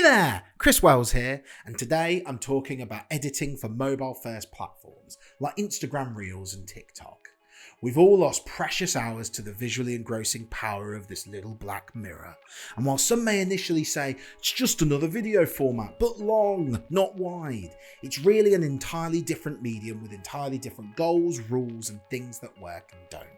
there, Chris Wells here, and today I'm talking about editing for mobile-first platforms like Instagram Reels and TikTok. We've all lost precious hours to the visually engrossing power of this little black mirror, and while some may initially say it's just another video format, but long, not wide, it's really an entirely different medium with entirely different goals, rules, and things that work and don't.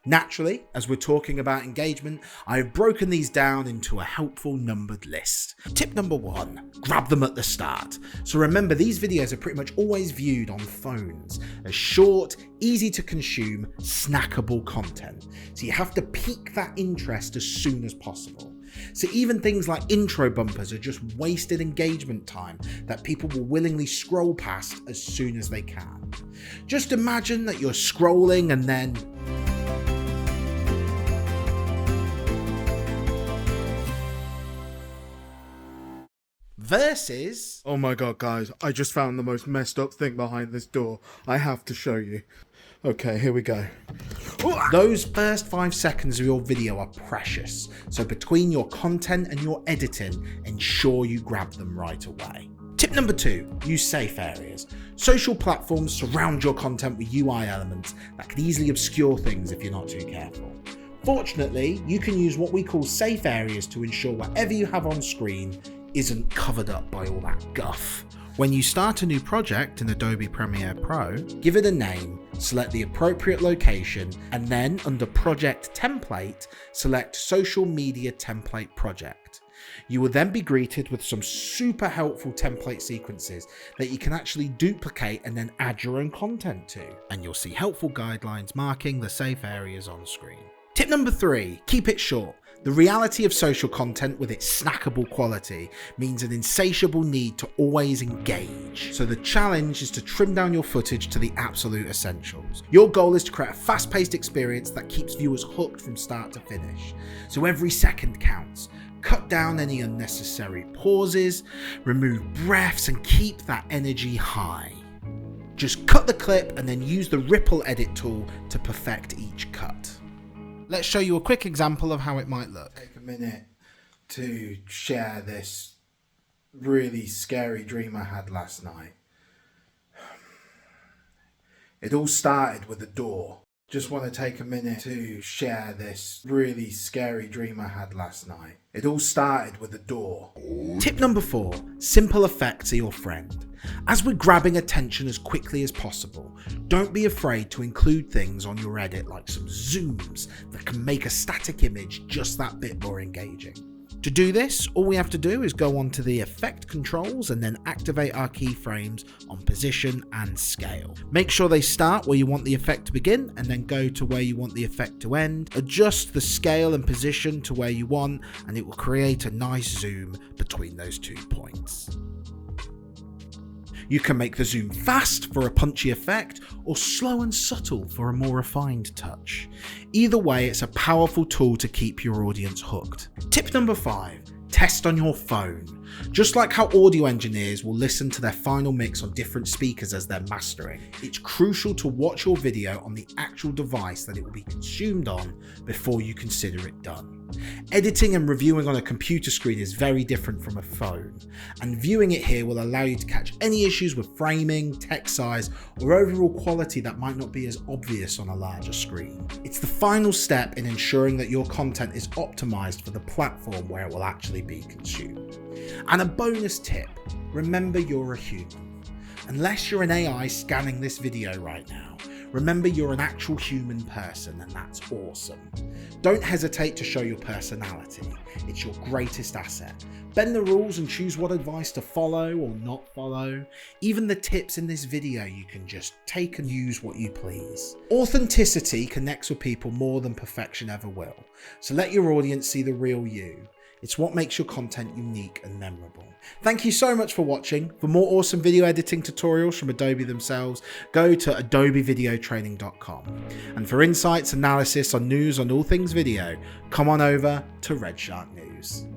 Naturally, as we're talking about engagement, I have broken these down into a helpful numbered list. Tip number 1, grab them at the start. So remember, these videos are pretty much always viewed on phones as short, easy to consume, snackable content. So you have to pique that interest as soon as possible. So even things like intro bumpers are just wasted engagement time that people will willingly scroll past as soon as they can. Just imagine that you're scrolling and then versus, oh my god guys, I just found the most messed up thing behind this door. I have to show you. Okay, here we go. Those first 5 seconds of your video are precious, so between your content and your editing, ensure you grab them right away. Tip number 2, use safe areas. Social platforms surround your content with UI elements that can easily obscure things if you're not too careful. Fortunately, you can use what we call safe areas to ensure whatever you have on screen isn't covered up by all that guff. When you start a new project in Adobe Premiere Pro, give it a name, select the appropriate location, and then under Project Template, select Social Media Template Project. You will then be greeted with some super helpful template sequences that you can actually duplicate and then add your own content to, and you'll see helpful guidelines marking the safe areas on screen. Tip number 3, keep it short. The reality of social content with its snackable quality means an insatiable need to always engage. So the challenge is to trim down your footage to the absolute essentials. Your goal is to create a fast-paced experience that keeps viewers hooked from start to finish. So every second counts. Cut down any unnecessary pauses, remove breaths, and keep that energy high. Just cut the clip and then use the ripple edit tool to perfect each cut. Let's show you a quick example of how it might look. Take a minute to share this really scary dream I had last night. It all started with a door. Just want to take a minute to share this really scary dream I had last night. It all started with a door. Tip number 4, simple effects are your friend. As we're grabbing attention as quickly as possible, don't be afraid to include things on your edit like some zooms that can make a static image just that bit more engaging. To do this, all we have to do is go onto the effect controls and then activate our keyframes on position and scale. Make sure they start where you want the effect to begin and then go to where you want the effect to end. Adjust the scale and position to where you want and it will create a nice zoom between those 2 points. You can make the zoom fast for a punchy effect or slow and subtle for a more refined touch. Either way, it's a powerful tool to keep your audience hooked. Tip number 5, test on your phone. Just like how audio engineers will listen to their final mix on different speakers as they're mastering, it's crucial to watch your video on the actual device that it will be consumed on before you consider it done. Editing and reviewing on a computer screen is very different from a phone, and viewing it here will allow you to catch any issues with framing, text size, or overall quality that might not be as obvious on a larger screen. It's the final step in ensuring that your content is optimized for the platform where it will actually be consumed. And a bonus tip, remember you're a human. Unless you're an AI scanning this video right now, remember you're an actual human person, and that's awesome. Don't hesitate to show your personality. It's your greatest asset. Bend the rules and choose what advice to follow or not follow. Even the tips in this video you can just take and use what you please. Authenticity connects with people more than perfection ever will, so let your audience see the real you. It's what makes your content unique and memorable. Thank you so much for watching. For more awesome video editing tutorials from Adobe themselves, go to adobevideotraining.com. And for insights, analysis, on news on all things video, come on over to RedShark News.